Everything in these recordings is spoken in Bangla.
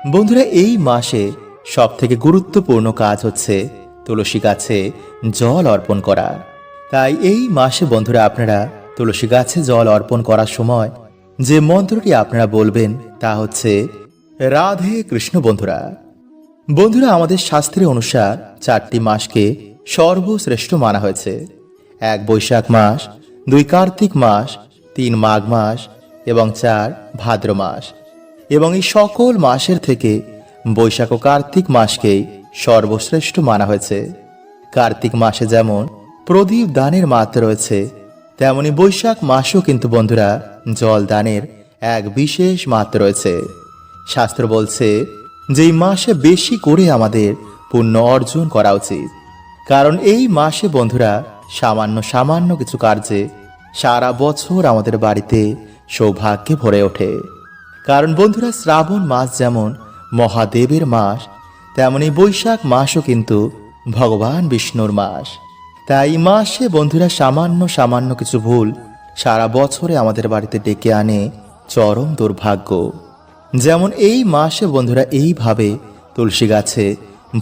বন্ধুরা, এই মাসে সব থেকে গুরুত্বপূর্ণ কাজ হচ্ছে তুলসী গাছে জল অর্পণ করা। তাই এই মাসে বন্ধুরা আপনারা তুলসী গাছে জল অর্পণ করার সময় যে মন্ত্রটি আপনারা বলবেন তা হচ্ছে রাধে কৃষ্ণ। বন্ধুরা আমাদের শাস্ত্রে অনুসার 4টি মাসকে সর্বশ্রেষ্ঠ মানা হয়েছে। 1 বৈশাখ মাস, 2 কার্তিক মাস, 3 মাঘ মাস এবং 4 ভাদ্র মাস। এবং এই সকল মাসের থেকে বৈশাখ ও কার্তিক মাসকেই সর্বশ্রেষ্ঠ মানা হয়েছে। কার্তিক মাসে যেমন প্রদীপ দানের মাত্রা রয়েছে, তেমনি বৈশাখ মাসেও কিন্তু বন্ধুরা জল দানের এক বিশেষ মাত্রা রয়েছে। শাস্ত্র বলছে যে এই মাসে বেশি করে আমাদের পুণ্য অর্জন করা উচিত, কারণ এই মাসে বন্ধুরা সামান্য সামান্য কিছু কার্যে সারা বছর আমাদের বাড়িতে সৌভাগ্যে ভরে ওঠে। কারণ বন্ধুরা শ্রাবণ মাস যেমন মহাদেবের মাস, তেমনি বৈশাখ মাসও কিন্তু ভগবান বিষ্ণুর মাস। তাই মাসে বন্ধুরা সামান্য সামান্য কিছু ভুল সারা বছরে আমাদের বাড়িতে ডেকে আনে চরম দুর্ভাগ্য। যেমন এই মাসে বন্ধুরা এইভাবে তুলসী গাছে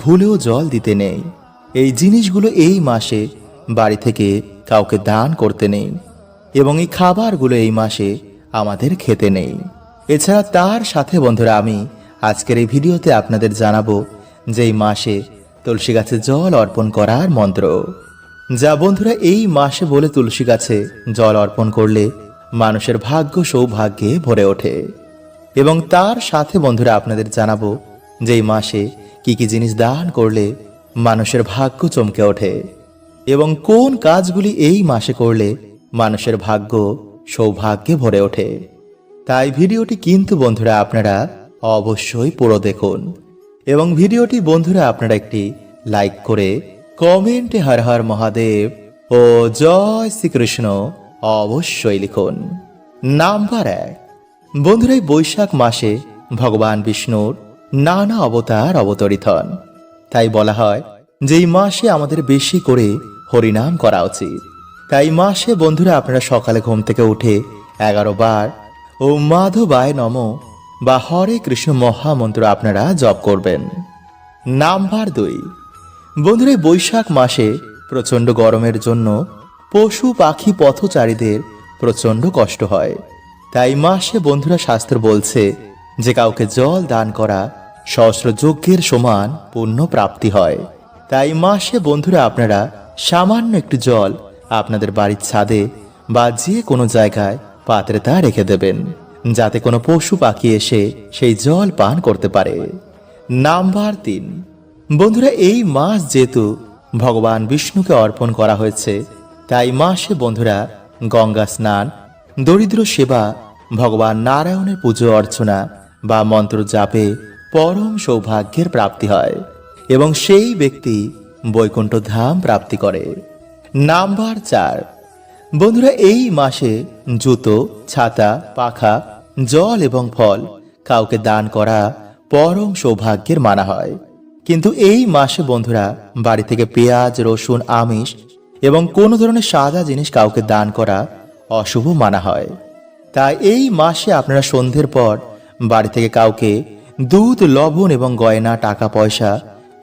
ভুলেও জল দিতে নেই। এই জিনিসগুলো এই মাসে বাড়ি থেকে কাউকে দান করতে নেই, এবং এই খাবারগুলো এই মাসে আমাদের খেতে নেই। এছাড়া তার সাথে বন্ধুরা আমি আজকের এই ভিডিওতে আপনাদের জানাবো যে এই মাসে তুলসী গাছে জল অর্পণ করার মন্ত্র, যা বন্ধুরা এই মাসে বলে তুলসী গাছে জল অর্পণ করলে মানুষের ভাগ্য সৌভাগ্যে ভরে ওঠে। এবং তার সাথে বন্ধুরা আপনাদের জানাবো যে এই মাসে কি কি জিনিস দান করলে মানুষের ভাগ্য চমকে ওঠে, এবং কোন কাজগুলি এই মাসে করলে মানুষের ভাগ্য সৌভাগ্যে ভরে ওঠে। তাই ভিডিওটি কিন্তু বন্ধুরা আপনারা অবশ্যই পুরো দেখুন, এবং ভিডিওটি বন্ধুরা আপনারা একটি লাইক করে কমেন্টে হর হর মহাদেব ও জয় শ্রীকৃষ্ণ অবশ্যই লিখুন। নাম্বার 1, বন্ধুরা এই বৈশাখ মাসে ভগবান বিষ্ণুর নানা অবতার অবতরিত হন। তাই বলা হয় যে এই মাসে আমাদের বেশি করে হরিনাম করা উচিত। তাই মাসে বন্ধুরা আপনারা সকালে ঘুম থেকে উঠে 11 বার ও মাধবায় নম বা হরে কৃষ্ণ মহামন্ত্র আপনারা জপ করবেন। নাম্বার 2, বন্ধুরা বৈশাখ মাসে প্রচন্ড গরমের জন্য পশু পাখি পথচারীদের প্রচন্ড কষ্ট হয়। তাই মাসে বন্ধুরা শাস্ত্র বলছে যে কাউকে জল দান করা সহস্র যজ্ঞের সমান পুণ্য প্রাপ্তি হয়। তাই মাসে বন্ধুরা আপনারা সামান্য একটু জল আপনাদের বাড়ির ছাদে বা যে কোনো জায়গায় পাত্রে তা রেখে দেবেন, যাতে কোনো পশু পাখি এসে সেই জল পান করতে পারে। নাম্বার 3, বন্ধুরা এই মাস যেহেতু ভগবান বিষ্ণুকে অর্পণ করা হয়েছে, তাই মাসে বন্ধুরা গঙ্গা স্নান, দরিদ্র সেবা, ভগবান নারায়ণের পুজো অর্চনা বা মন্ত্র জাপে পরম সৌভাগ্যের প্রাপ্তি হয়, এবং সেই ব্যক্তি বৈকুণ্ঠ ধাম প্রাপ্তি করে। নাম্বার 4, বন্ধুরা এই মাসে জুতো, ছাতা, পাখা, জল এবং ফল কাউকে দান করা পরম সৌভাগ্যের মানা হয়। কিন্তু এই মাসে বন্ধুরা বাড়ি থেকে পেঁয়াজ, রসুন, আমিষ এবং কোনো ধরনের সাদা জিনিস কাউকে দান করা অশুভ মানা হয়। তাই এই মাসে আপনারা সন্ধ্যের পর বাড়ি থেকে কাউকে দুধ, লবণ এবং গয়না, টাকা পয়সা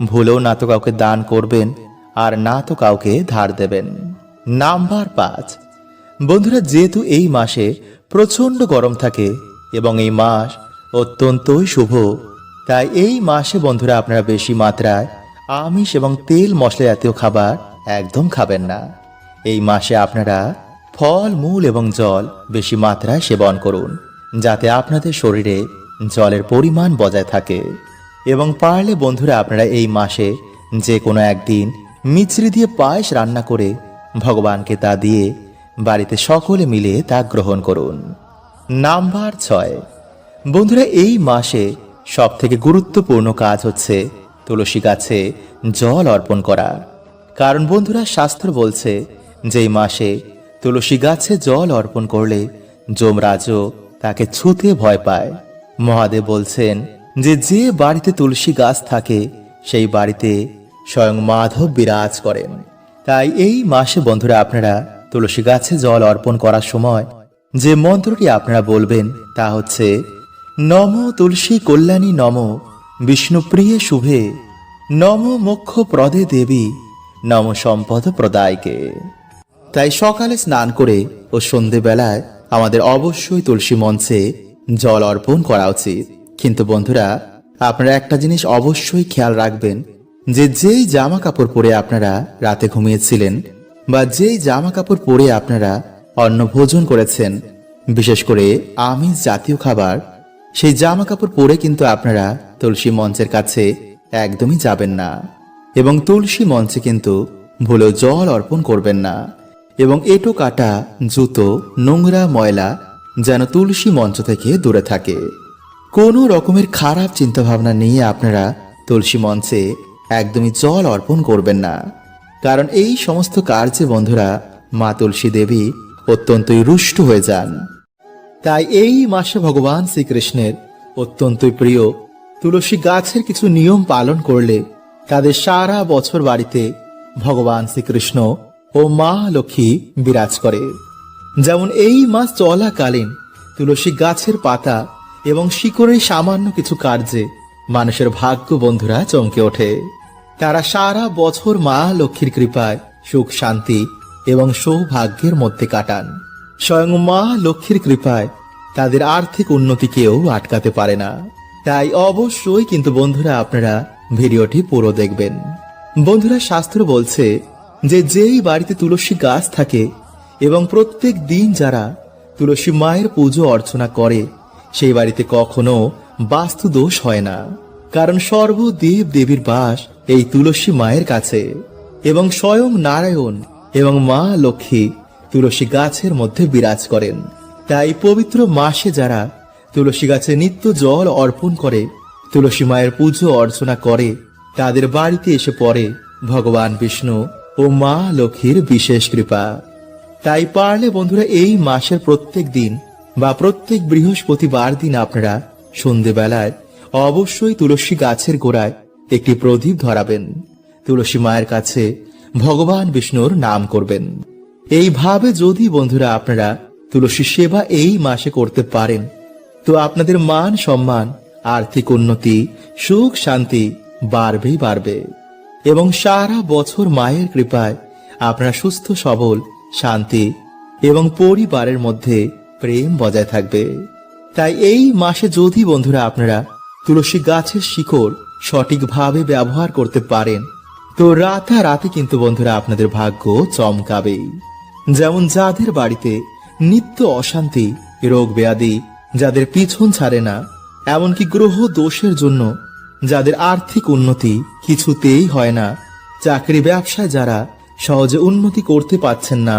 ভুলেও না তো কাউকে দান করবেন, আর না তো কাউকে ধার দেবেন। নাম্বার 5, বন্ধুরা যেহেতু এই মাসে প্রচন্ড গরম থাকে এবং এই মাস অত্যন্তই শুভ, তাই এই মাসে বন্ধুরা আপনারা বেশি মাত্রায় আমিষ এবং তেল মশলা জাতীয় খাবার একদম খাবেন না। এই মাসে আপনারা ফল, মূল এবং জল বেশি মাত্রায় সেবন করুন, যাতে আপনাদের শরীরে জলের পরিমাণ বজায় থাকে। এবং পারলে বন্ধুরা আপনারা এই মাসে যে কোনো একদিন মিছরি দিয়ে পায়েস রান্না করে ভগবানকে তা দিয়ে বাড়িতে সকলে মিলে তা গ্রহণ করুন। নাম্বার 6, বন্ধুরা এই মাসে সব থেকে গুরুত্বপূর্ণ কাজ হচ্ছে তুলসী গাছে জল অর্পণ করা। কারণ বন্ধুরা শাস্ত্র বলছে যে এই মাসে তুলসী গাছে জল অর্পণ করলে যমরাজও তাকে ছুঁতে ভয় পায়। মহাদেব বলছেন যে যে বাড়িতে তুলসী গাছ থাকে সেই বাড়িতে স্বয়ং মাধব বিরাজ করেন। তাই এই মাসে বন্ধুরা আপনারা তুলসী গাছে জল অর্পণ করার সময় যে মন্ত্রটি আপনারা বলবেন তা হচ্ছে নম তুলসী কল্যাণী নম বিষ্ণুপ্রিয়ে শুভে নম মোক্ষ প্রদে দেবী নম সম্পদ প্রদায়কে। তাই সকালে স্নান করে ও সন্ধেবেলায় আমাদের অবশ্যই তুলসী মঞ্চে জল অর্পণ করা উচিত। কিন্তু বন্ধুরা, আপনারা একটা জিনিস অবশ্যই খেয়াল রাখবেন, যে যেই জামা কাপড় পরে আপনারা রাতে ঘুমিয়েছিলেন বা যেই জামা কাপড় পরে আপনারা অন্ন ভোজন করেছেন, বিশেষ করে আমিষ জাতীয় খাবার, সেই জামা কাপড় পরে কিন্তু আপনারা তুলসী মঞ্চের কাছে একদমই যাবেন না। এবং তুলসী মঞ্চে কিন্তু ভুলেও জল অর্পণ করবেন না। এবং এঁটো কাটা জুতো, নোংরা ময়লা যেন তুলসী মঞ্চ থেকে দূরে থাকে। কোনো রকমের খারাপ চিন্তাভাবনা নিয়ে আপনারা তুলসী মঞ্চে একদমই জল অর্পণ করবেন না। কারণ এই সমস্ত কার্যে বন্ধুরা মা তুলসী দেবী অত্যন্তই রুষ্ট হয়ে যান। তাই এই মাসে ভগবান শ্রীকৃষ্ণের অত্যন্তই প্রিয় তুলসী গাছের কিছু নিয়ম পালন করলে তাদের সারা বছর বাড়িতে ভগবান শ্রীকৃষ্ণ ও মা লক্ষ্মী বিরাজ করে। যেমন এই মাস চলাকালীন তুলসী গাছের পাতা এবং শিকড়ের সামান্য কিছু কার্যে মানুষের ভাগ্য বন্ধুরা চমকে ওঠে। তারা সারা বছর মা লক্ষ্মীর কৃপায় সুখ শান্তি এবং সৌভাগ্যের মধ্যে কাটান। স্বয়ং মা লক্ষ্মীর কৃপায় তাদের আর্থিক উন্নতি কেউ আটকাতে পারে না। তাই অবশ্যই কিন্তু বন্ধুরা আপনারা ভিডিওটি পুরো দেখবেন। বন্ধুরা, শাস্ত্র বলছে যে যেই বাড়িতে তুলসী গাছ থাকে এবং প্রত্যেক দিন যারা তুলসী মায়ের পুজো অর্চনা করে, সেই বাড়িতে কখনো বাস্তু দোষ হয় না। কারণ সর্বদেব দেবীর বাস এই তুলসী মায়ের কাছে এবং স্বয়ং নারায়ণ এবং মা লক্ষ্মী তুলসী গাছের মধ্যে বিরাজ করেন। তাই পবিত্র মাসে যারা তুলসী গাছে নিত্য জল অর্পণ করে, তুলসী মায়ের পুজো অর্চনা করে, তাদের বাড়িতে এসে পড়ে ভগবান বিষ্ণু ও মা লক্ষ্মীর বিশেষ কৃপা। তাই পারলে বন্ধুরা এই মাসের প্রত্যেক দিন বা প্রত্যেক বৃহস্পতিবার দিন আপনারা সন্ধেবেলায় অবশ্যই তুলসী গাছের গোড়ায় একটি প্রদীপ ধরাবেন। তুলসী মায়ের কাছে ভগবান বিষ্ণুর নাম করবেন। এইভাবে যদি বন্ধুরা আপনারা তুলসী সেবা এই মাসে করতে পারেন, তো আপনাদের মান সম্মান, আর্থিক উন্নতি, সুখ শান্তি বাড়বেই বাড়বে। এবং সারা বছর মায়ের কৃপায় আপনারা সুস্থ সবল, শান্তি এবং পরিবারের মধ্যে প্রেম বজায় থাকবে। তাই এই মাসে যদি বন্ধুরা আপনারা তুলসী গাছের শিকড় সঠিকভাবে ব্যবহার করতে পারেন, তো রাতারাতি কিন্তু বন্ধুরা আপনাদের ভাগ্য চমকাবেই। যেমন যাদের বাড়িতে নিত্য অশান্তি, রোগ ব্যাধি যাদের পিছন ছাড়ে না, এমনকি গ্রহ দোষের জন্য যাদের আর্থিক উন্নতি কিছুতেই হয় না, চাকরি ব্যবসায় যারা সহজে উন্নতি করতে পাচ্ছেন না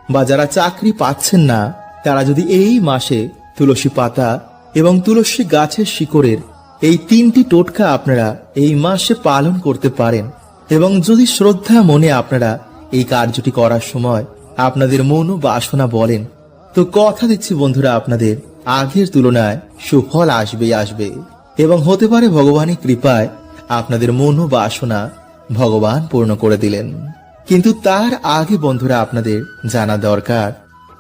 বা যারা চাকরি পাচ্ছেন না, তারা যদি এই মাসে তুলসী পাতা এবং তুলসী গাছের শিকড়ের এই 3টি টোটকা আপনারা এই মাসে পালন করতে পারেন এবং যদি শ্রদ্ধা মনে আপনারা এই কার্যটি করার সময় আপনাদের মন ও বাসনা বলেন, তো কথা দিচ্ছি বন্ধুরা আপনাদের আগের তুলনায় সুফল আসবেই আসবে। এবং হতে পারে ভগবানের কৃপায় আপনাদের মন ও বাসনা ভগবান পূর্ণ করে দিলেন। কিন্তু তার আগে বন্ধুরা আপনাদের জানা দরকার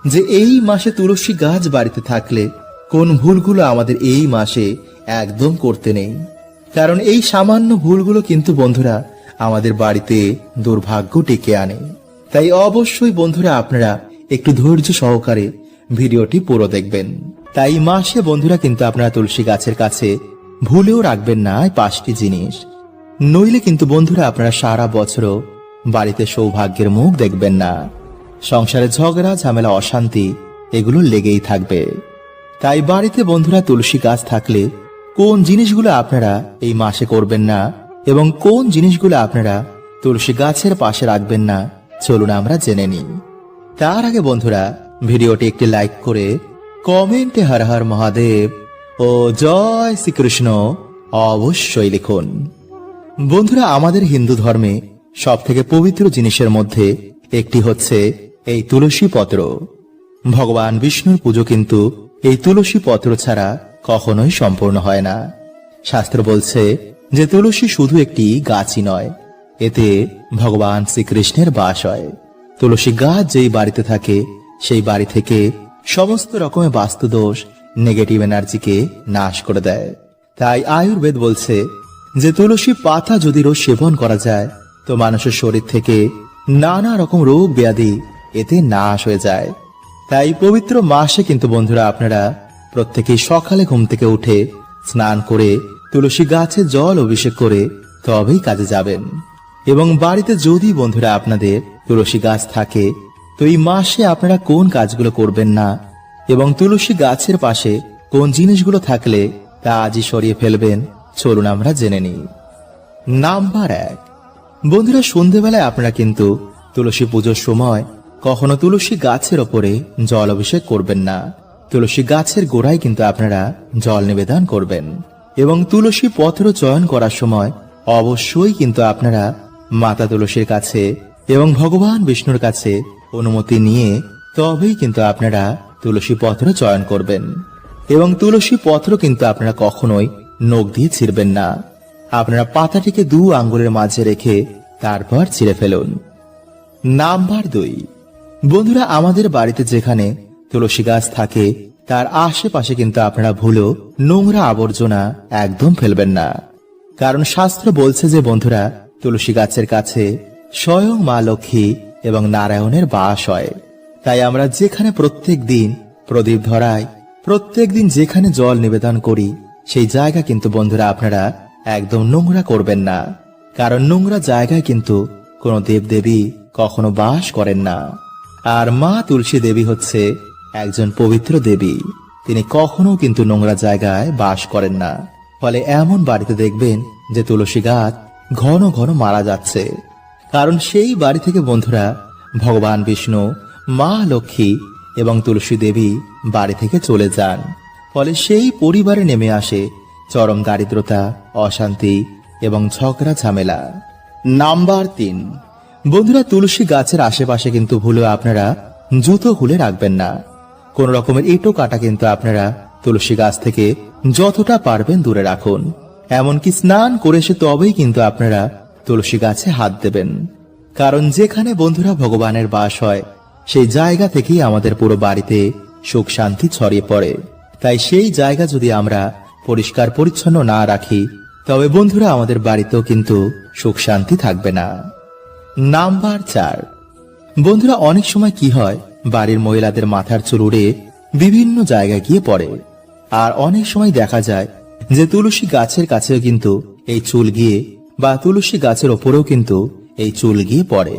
যে এই মাসে তুলসী গাছ বাড়িতে থাকলে কোন ভুলগুলো আমাদের এই মাসে একদম করতে নেই। কারণ এই সামান্য ভুলগুলো কিন্তু বন্ধুরা আমাদের বাড়িতে দুর্ভাগ্য ডেকে আনে। তাই অবশ্যই বন্ধুরা আপনারা একটু ধৈর্য সহকারে ভিডিওটি পুরো দেখবেন। তাই মাসে বন্ধুরা কিন্তু আপনারা তুলসী গাছের কাছে ভুলেও রাখবেন না এই 5টি জিনিস, নইলে কিন্তু বন্ধুরা আপনারা সারা বছরও বাড়িতে সৌভাগ্যের মুখ দেখবেন না। সংসারে ঝগড়া ঝামেলা অশান্তি এগুলো লেগেই থাকবে। তাই বাড়িতে বন্ধুরা তুলসী গাছ থাকলে কোন জিনিসগুলো আপনারা এই মাসে করবেন না এবং কোন জিনিসগুলো আপনারা তুলসী গাছের পাশে রাখবেন না, চলুন আমরা জেনে নিই। তার আগে বন্ধুরা ভিডিওটি একটি লাইক করে কমেন্টে হর হর মহাদেব ও জয় শ্রীকৃষ্ণ অবশ্যই লিখুন। বন্ধুরা, আমাদের হিন্দু ধর্মে সব থেকে পবিত্র জিনিসের মধ্যে একটি হচ্ছে এই তুলসী পত্র। ভগবান বিষ্ণুর পুজো কিন্তু এই তুলসী পত্র ছাড়া কখনোই সম্পূর্ণ হয় না। শাস্ত্র বলছে যে তুলসী শুধু একটি গাছই নয়, এতে ভগবান শ্রীকৃষ্ণের বাস হয়। তুলসী গাছ যেই বাড়িতে থাকে সেই বাড়ি থেকে সমস্ত রকমের বাস্তুদোষ, নেগেটিভ এনার্জিকে নাশ করে দেয়। তাই আয়ুর্বেদ বলছে যে তুলসী পাতা যদি রোজ সেবন করা যায় তো মানুষের শরীর থেকে নানা রকম রোগ ব্যাধি এতে নাশ হয়ে যায়। তাই পবিত্র মাসে কিন্তু বন্ধুরা আপনারা প্রত্যেকেই সকালে ঘুম থেকে উঠে স্নান করে তুলসী গাছে জল অভিষেক করে তবেই কাজে যাবেন। এবং বাড়িতে যদি বন্ধুরা আপনাদের তুলসী গাছ থাকে তো এই মাসে আপনারা কোন কাজগুলো করবেন না এবং তুলসী গাছের পাশে কোন জিনিসগুলো থাকলে তা আজই সরিয়ে ফেলবেন, চলুন আমরা জেনে নিই। নাম্বার 1, বন্ধুরা সন্ধ্যেবেলায় আপনারা কিন্তু তুলসী পুজোর সময় কখনো তুলসী গাছের ওপরে জল অভিষেক করবেন না। তুলসী গাছের গোড়ায় কিন্তু আপনারা জল নিবেদন করবেন এবং তুলসী পত্র চয়ন করার সময় অবশ্যই কিন্তু আপনারা মাতা তুলসীর কাছে এবং ভগবান বিষ্ণুর কাছে অনুমতি নিয়ে তবেই কিন্তু আপনারা তুলসী পত্র চয়ন করবেন। এবং তুলসী পত্র কিন্তু আপনারা কখনোই নখ দিয়ে ছিঁড়বেন না। আপনারা পাতাটিকে 2 আঙ্গুলের মাঝে রেখে তারপর ছিঁড়ে ফেলুন। নাম্বার 2, বন্ধুরা আমাদের বাড়িতে যেখানে তুলসী গাছ থাকে তার আশেপাশে কিন্তু আপনারা ভুলেও নোংরা আবর্জনা একদম ফেলবেন না। কারণ শাস্ত্র বলছে যে বন্ধুরা তুলসী গাছের কাছে স্বয়ং মা লক্ষ্মী এবং নারায়ণের বাস হয়। তাই আমরা যেখানে প্রত্যেক দিন প্রদীপ ধরাই, প্রত্যেক দিন যেখানে জল নিবেদন করি সেই জায়গা কিন্তু বন্ধুরা আপনারা একদম নোংরা করবেন না। কারণ নোংরা জায়গায় কিন্তু কোনো দেবদেবী কখনো বাস করেন না। আর মা তুলসী দেবী হচ্ছে একজন পবিত্র দেবী, তিনি কখনো কিন্তু নোংরা জায়গায় বাস করেন না। ফলে এমন বাড়িতে দেখবেন যে তুলসী গাছ ঘন ঘন মারা যাচ্ছে, কারণ সেই বাড়ি থেকে বন্ধুরা ভগবান বিষ্ণু, মা লক্ষ্মী এবং তুলসী দেবী বাড়ি থেকে চলে যান। ফলে সেই পরিবারে নেমে আসে চরম দারিদ্রতা, অশান্তি এবং ঝগড়া ঝামেলা। নাম্বার 3, বন্ধুরা তুলসী গাছের আশেপাশে কিন্তু ভুলেও আপনারা জুতো খুলে রাখবেন না। কোন রকমের ইটো কাটা কিন্তু আপনারা তুলসী গাছ থেকে যতটা পারবেন দূরে রাখুন। এমনকি স্নান করে এসে তবেই কিন্তু আপনারা তুলসী গাছে হাত দেবেন। কারণ যেখানে বন্ধুরা ভগবানের বাস হয় সেই জায়গা থেকেই আমাদের পুরো বাড়িতে সুখ শান্তি ছড়িয়ে পড়ে। তাই সেই জায়গা যদি আমরা পরিষ্কার পরিচ্ছন্ন না রাখি তবে বন্ধুরা আমাদের বাড়িতেও কিন্তু সুখ শান্তি থাকবে না। নাম্বার 4, বন্ধুরা অনেক সময় কি হয়, বাড়ির মহিলাদের মাথার চুল উড়ে বিভিন্ন জায়গায় গিয়ে পড়ে। আর অনেক সময় দেখা যায় যে তুলসী গাছের কাছেও কিন্তু এই চুল গিয়ে বা তুলসী গাছের ওপরেও কিন্তু এই চুল গিয়ে পড়ে।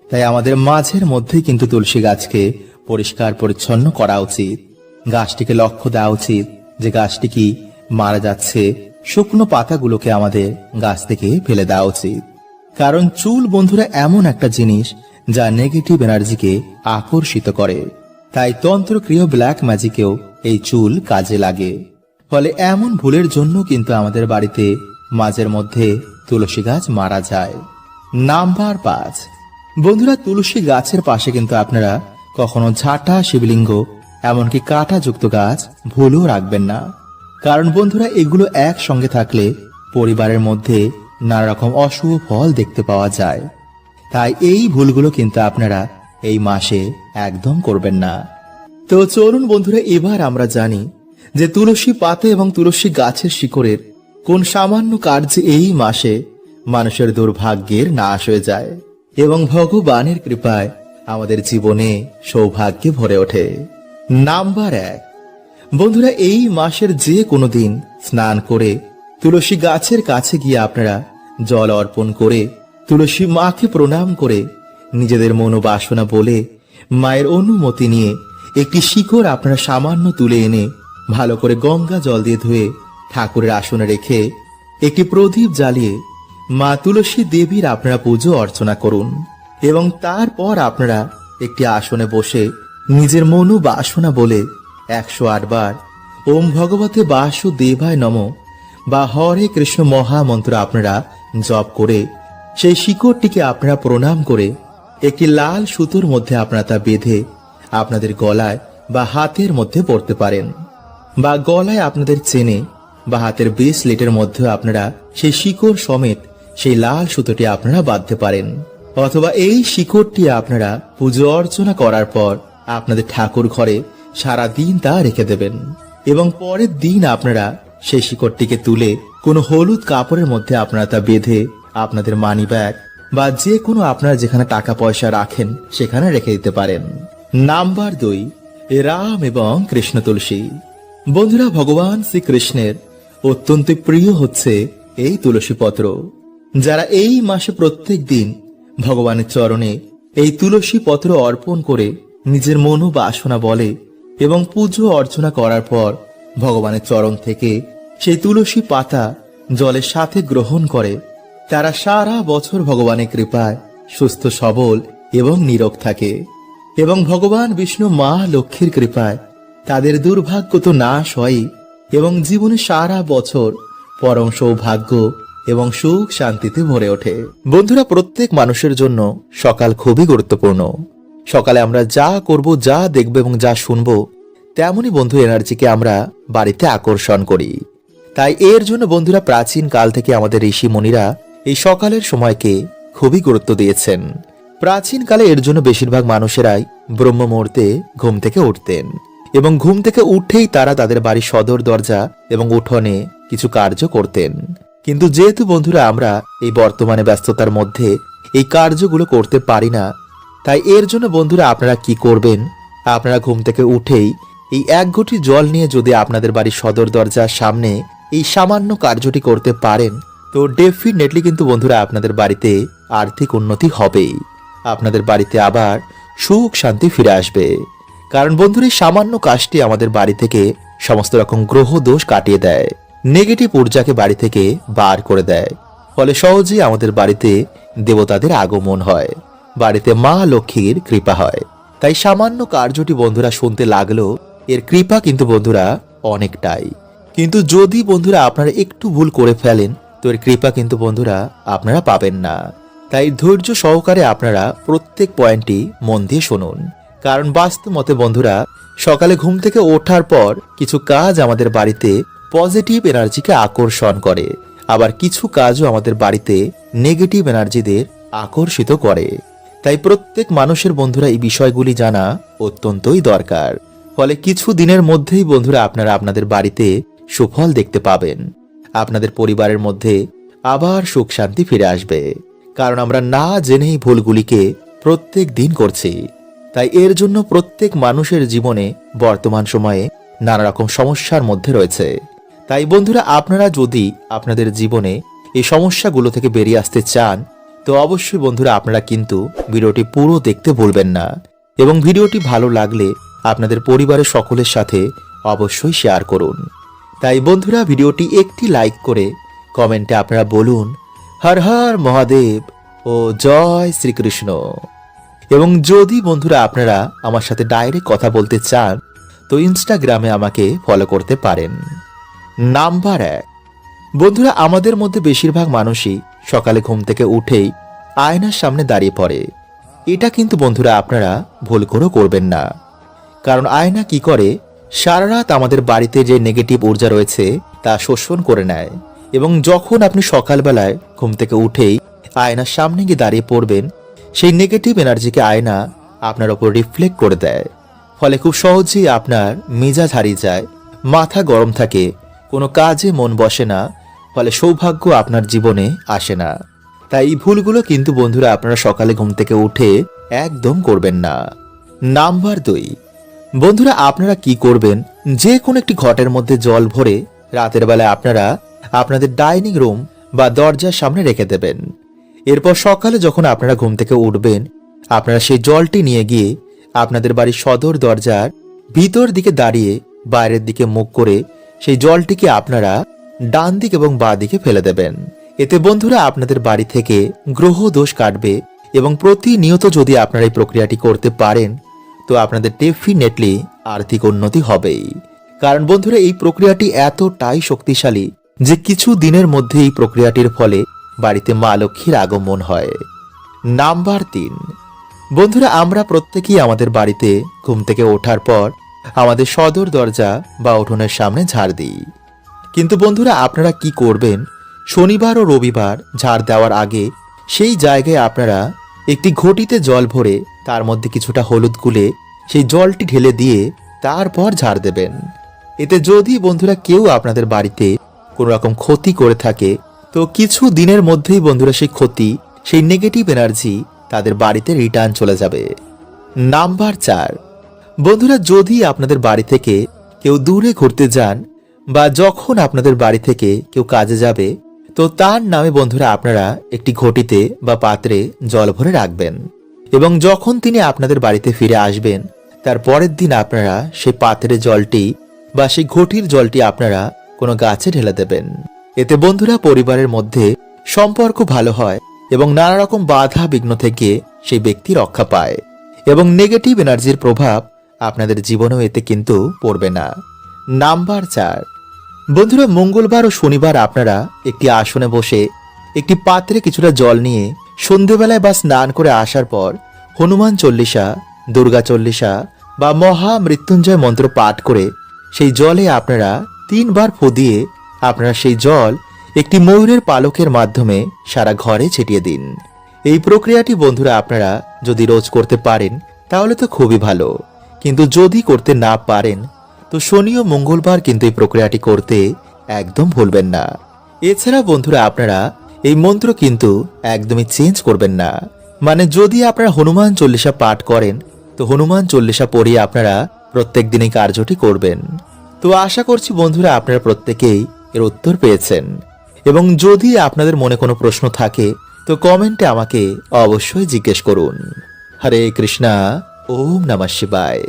তাই আমাদের মাঝের মধ্যেই কিন্তু তুলসী গাছকে পরিষ্কার পরিচ্ছন্ন করা উচিত। গাছটিকে লক্ষ্য দেওয়া উচিত যে গাছটি কি মারা যাচ্ছে, শুকনো পাতাগুলোকে আমাদের গাছ থেকে ফেলে দেওয়া উচিত। কারণ চুল বন্ধুরা এমন একটা জিনিস যা নেগেটিভ এনার্জিকে আকর্ষিত করে। তাই তন্ত্রক্রিয় ব্ল্যাক ম্যাজিকেও এই চুল কাজে লাগে। ফলে এমন ভুলের জন্য কিন্তু আমাদের বাড়িতে মাঝের মধ্যে তুলসী গাছ মারা যায়। নাম্বার 5, বন্ধুরা তুলসী গাছের পাশে কিন্তু আপনারা কখনো ঝাঁটা, শিবলিঙ্গ এমনকি কাঁটা যুক্ত গাছ ভুলেও রাখবেন না। কারণ বন্ধুরা এগুলো একসঙ্গে থাকলে পরিবারের মধ্যে নানা রকম অশুভ ফল দেখতে পাওয়া যায়। তাই এই ভুলগুলো কিন্তু আপনারা এই মাসে একদম করবেন না। তো চলুন বন্ধুরা এবার আমরা জানি যে তুলসী পাতা এবং তুলসী গাছের শিকড়ের কোন সামান্য কার্যে এই মাসে মানুষের দুর্ভাগ্যের নাশ হয়ে যায় এবং ভগবানের কৃপায় আমাদের জীবনে সৌভাগ্যে ভরে ওঠে। নাম্বার 1, বন্ধুরা এই মাসের যে কোনো দিন স্নান করে তুলসী গাছের কাছে গিয়ে আপনারা জল অর্পণ করে তুলসী মাকে প্রণাম করে নিজেদের মনোবাসনা বলে মায়ের অনুমতি নিয়ে একটি শিকড় আপনারা সামান্য তুলে এনে ভালো করে গঙ্গা জল দিয়ে ধুয়ে ঠাকুরের আসনে রেখে একটি প্রদীপ জ্বালিয়ে মা তুলসী দেবীর আপনারা পুজো অর্চনা করুন। এবং তারপর আপনারা একটি আসনে বসে নিজের মনোবাসনা বলে 108 বার ওম ভগবতে বাসুদেবায় নমঃ বা হরে কৃষ্ণ মহামন্ত্র আপনারা জপ করে সেই শিকড়টিকে আপনারা প্রণাম করে একটি লাল সুতোর মধ্যে আপনারা তা বেঁধে আপনাদের গলায় বা হাতের মধ্যে পড়তে পারেন, বা গলায় আপনাদের চেনে বা হাতের ব্রেসলেটের মধ্যে আপনারা সেই শিকড় সমেত সেই লাল সুতোটি আপনারা বাঁধতে পারেন। অথবা এই শিকড়টি আপনারা পুজো অর্চনা করার পর আপনাদের ঠাকুর ঘরে সারা দিন তা রেখে দেবেন এবং পরের দিন আপনারা সেই শিকড়টিকে তুলে কোনো হলুদ কাপড়ের মধ্যে আপনারা তা বেঁধে আপনাদের মানি ব্যাগ বা যে কোনো আপনারা যেখানে টাকা পয়সা রাখেন সেখানে রেখে দিতে পারেন। নাম্বার 2, রাম এবং কৃষ্ণ তুলসী। বন্ধুরা, ভগবান শ্রীকৃষ্ণের অত্যন্ত প্রিয় হচ্ছে এই তুলসী পত্র। যারা এই মাসে প্রত্যেক দিন ভগবানের চরণে এই তুলসী পত্র অর্পণ করে নিজের মনোবাসনা বলে এবং পুজো অর্চনা করার পর ভগবানের চরণ থেকে সেই তুলসী পাতা জলের সাথে গ্রহণ করে, তারা সারা বছর ভগবানের কৃপায় সুস্থ সবল এবং নীরোগ থাকে এবং ভগবান বিষ্ণু মা লক্ষ্মীর কৃপায় তাদের দুর্ভাগ্য তো নাশ হয় এবং জীবনে সারা বছর পরম সৌভাগ্য এবং সুখ শান্তিতে ভরে ওঠে। বন্ধুরা, প্রত্যেক মানুষের জন্য সকাল খুবই গুরুত্বপূর্ণ। সকালে আমরা যা করব, যা দেখব এবং যা শুনবো তেমনই বন্ধু এনার্জিকে আমরা বাড়িতে আকর্ষণ করি। তাই এর জন্য বন্ধুরা প্রাচীন কাল থেকে আমাদের ঋষি মুনিরা এই সকালের সময়কে খুবই গুরুত্ব দিয়েছেন। প্রাচীন কালে এর জন্য বেশিরভাগ মানুষেরাই ব্রহ্ম মুহূর্তে ঘুম থেকে উঠতেন এবং ঘুম থেকে উঠেই তারা তাদের বাড়ির সদর দরজা এবং উঠোনে কিছু কার্য করতেন। কিন্তু যেহেতু বন্ধুরা আমরা এই বর্তমানে ব্যস্ততার মধ্যে এই কার্যগুলো করতে পারি না, তাই এর জন্য বন্ধুরা আপনারা কি করবেন, আপনারা ঘুম থেকে উঠেই এই 1 ঘটি জল নিয়ে যদি আপনাদের বাড়ির সদর দরজার সামনে এই সামান্য কার্যটি করতে পারেন, তো ডেফিনেটলি কিন্তু বন্ধুরা আপনাদের বাড়িতে আর্থিক উন্নতি হবেই। আপনাদের বাড়িতে আবার সুখ শান্তি ফিরে আসবে। কারণ বন্ধুরা এই সামান্য কাজটি আমাদের বাড়ি থেকে সমস্ত রকম গ্রহ দোষ কাটিয়ে দেয়, নেগেটিভ ঊর্জাকে বাড়ি থেকে বার করে দেয়। ফলে সহজেই আমাদের বাড়িতে দেবতাদের আগমন হয়, বাড়িতে মা লক্ষ্মীর কৃপা হয়। তাই সামান্য কার্যটি বন্ধুরা শুনতে লাগলো, এর কৃপা কিন্তু বন্ধুরা অনেকটাই। কিন্তু যদি বন্ধুরা আপনারা একটু ভুল করে ফেলেন, তো এর কৃপা কিন্তু বন্ধুরা আপনারা পাবেন না। তাই ধৈর্য সহকারে আপনারা প্রত্যেক পয়েন্টটি মন দিয়ে শুনুন। কারণ বাস্তব মতে বন্ধুরা সকালে ঘুম থেকে ওঠার পর কিছু কাজ আমাদের বাড়িতে পজিটিভ এনার্জিকে আকর্ষণ করে, আবার কিছু কাজও আমাদের বাড়িতে নেগেটিভ এনার্জিদের আকর্ষিত করে। তাই প্রত্যেক মানুষের বন্ধুরা এই বিষয়গুলি জানা অত্যন্তই দরকার। ফলে কিছু দিনের মধ্যেই বন্ধুরা আপনারা আপনাদের বাড়িতে সুফল দেখতে পাবেন। আপনাদের পরিবারের মধ্যে আবার সুখ শান্তি ফিরে আসবে। কারণ আমরা না জেনেই ভুলগুলিকে প্রত্যেক দিন করছি। তাই এর জন্য প্রত্যেক মানুষের জীবনে বর্তমান সময়ে নানা রকম সমস্যার মধ্যে রয়েছে। তাই বন্ধুরা আপনারা যদি আপনাদের জীবনে এই সমস্যাগুলো থেকে বেরিয়ে আসতে চান, তো অবশ্যই বন্ধুরা আপনারা কিন্তু ভিডিওটি পুরো দেখতে ভুলবেন না এবং ভিডিওটি ভালো লাগলে আপনাদের পরিবারের সকলের সাথে অবশ্যই শেয়ার করুন। তাই বন্ধুরা ভিডিওটি একটি লাইক করে কমেন্টে আপনারা বলুন হর হর মহাদেব ও জয় শ্রীকৃষ্ণ। এবং যদি বন্ধুরা আপনারা আমার সাথে ডাইরেক্ট কথা বলতে চান, তো ইনস্টাগ্রামে আমাকে ফলো করতে পারেন। নাম্বার 1, বন্ধুরা আমাদের মধ্যে বেশিরভাগ মানুষই সকালে ঘুম থেকে উঠেই আয়নার সামনে দাঁড়িয়ে পড়ে। এটা কিন্তু বন্ধুরা আপনারা ভুল করেও করবেন না। কারণ আয়না কি করে, সারা রাত আমাদের বাড়িতে যে নেগেটিভ ঊর্জা রয়েছে তা শোষণ করে নেয় এবং যখন আপনি সকালবেলায় ঘুম থেকে উঠেই আয়নার সামনে গিয়ে দাঁড়িয়ে পড়বেন, সেই নেগেটিভ এনার্জিকে আয়না আপনার ওপর রিফ্লেক্ট করে দেয়। ফলে খুব সহজেই আপনার মেজাজ হারিয়ে যায়, মাথা গরম থাকে, কোনো কাজে মন বসে না, ফলে সৌভাগ্য আপনার জীবনে আসে না। তাই এই ভুলগুলো কিন্তু বন্ধুরা আপনারা সকালে ঘুম থেকে উঠে একদম করবেন না। নাম্বার 2, বন্ধুরা আপনারা কি করবেন, যে কোনো একটি ঘটের মধ্যে জল ভরে রাতের বেলায় আপনারা আপনাদের ডাইনিং রুম বা দরজার সামনে রেখে দেবেন। এরপর সকালে যখন আপনারা ঘুম থেকে উঠবেন, আপনারা সেই জলটি নিয়ে গিয়ে আপনাদের বাড়ির সদর দরজার ভিতর দিকে দাঁড়িয়ে বাইরের দিকে মুখ করে সেই জলটিকে আপনারা ডান দিক এবং বাঁ দিকে ফেলে দেবেন। এতে বন্ধুরা আপনাদের বাড়ি থেকে গ্রহ দোষ কাটবে এবং প্রতিনিয়ত যদি আপনারা এই প্রক্রিয়াটি করতে পারেন, তো আপনাদের ডেফিনেটলি আর্থিক উন্নতি হবেই। কারণ বন্ধুরা এই প্রক্রিয়াটি এতটাই শক্তিশালী যে কিছু দিনের মধ্যে এই প্রক্রিয়াটির ফলে বাড়িতে মা লক্ষ্মীর আগমন হয়। নাম্বার 3, বন্ধুরা আমরা প্রত্যেকেই আমাদের বাড়িতে ঘুম থেকে ওঠার পর আমাদের সদর দরজা বা উঠোনের সামনে ঝাড় দিই। কিন্তু বন্ধুরা আপনারা কি করবেন, শনিবার ও রবিবার ঝাড় দেওয়ার আগে সেই জায়গায় আপনারা একটি ঘটিতে জল ভরে তার মধ্যে কিছুটা হলুদ গুলে সেই জলটি ঢেলে দিয়ে তারপর ঝাড় দেবেন। এতে যদি বন্ধুরা কেউ আপনাদের বাড়িতে কোনো রকম ক্ষতি করে থাকে, তো কিছু দিনের মধ্যেই বন্ধুরা সেই ক্ষতি, সেই নেগেটিভ এনার্জি তাদের বাড়িতে রিটার্ন চলে যাবে। নাম্বার 4, বন্ধুরা যদি আপনাদের বাড়ি থেকে কেউ দূরে ঘুরতে যান বা যখন আপনাদের বাড়ি থেকে কেউ কাজে যাবে, তো তার নামে বন্ধুরা আপনারা একটি ঘটিতে বা পাত্রে জল ভরে রাখবেন এবং যখন তিনি আপনাদের বাড়িতে ফিরে আসবেন তার পরের দিন আপনারা সেই পাত্রের জলটি বা সেই ঘটির জলটি আপনারা কোনো গাছে ঢেলে দেবেন। এতে বন্ধুরা পরিবারের মধ্যে সম্পর্ক ভালো হয় এবং নানা রকম বাধা বিঘ্ন থেকে সেই ব্যক্তি রক্ষা পায় এবং নেগেটিভ এনার্জির প্রভাব আপনাদের জীবনেও এতে কিন্তু পড়বে না। নাম্বার 4, বন্ধুরা মঙ্গলবার ও শনিবার আপনারা একটি আসনে বসে একটি পাত্রে কিছুটা জল নিয়ে সন্ধেবেলায় বা স্নান করে আসার পর হনুমান চল্লিশা, দুর্গা চল্লিশা বা মহা মৃত্যুঞ্জয় মন্ত্র পাঠ করে সেই জলে আপনারা 3 বার ফু দিয়ে আপনারা সেই জল একটি ময়ূরের পালকের মাধ্যমে সারা ঘরে ছিটিয়ে দিন। এই প্রক্রিয়াটি বন্ধুরা আপনারা যদি রোজ করতে পারেন তাহলে তো খুবই ভালো, কিন্তু যদি করতে না পারেন তো শনি ও মঙ্গলবার কিন্তু এই প্রক্রিয়াটি করতে একদম ভুলবেন না। এছাড়া বন্ধুরা আপনারা এই মন্ত্র কিন্তু একদমই চেঞ্জ করবেন না। মানে যদি আপনারা হনুমান চল্লিশা পাঠ করেন তো হনুমান চল্লিশা পড়িয়ে আপনারা প্রত্যেক দিনই কার্যটি করবেন। তো আশা করছি বন্ধুরা আপনারা প্রত্যেকেই এর উত্তর পেয়েছেন এবং যদি আপনাদের মনে কোনো প্রশ্ন থাকে তো কমেন্টে আমাকে অবশ্যই জিজ্ঞেস করুন। হরে কৃষ্ণা, ওম নমঃ শিবায়।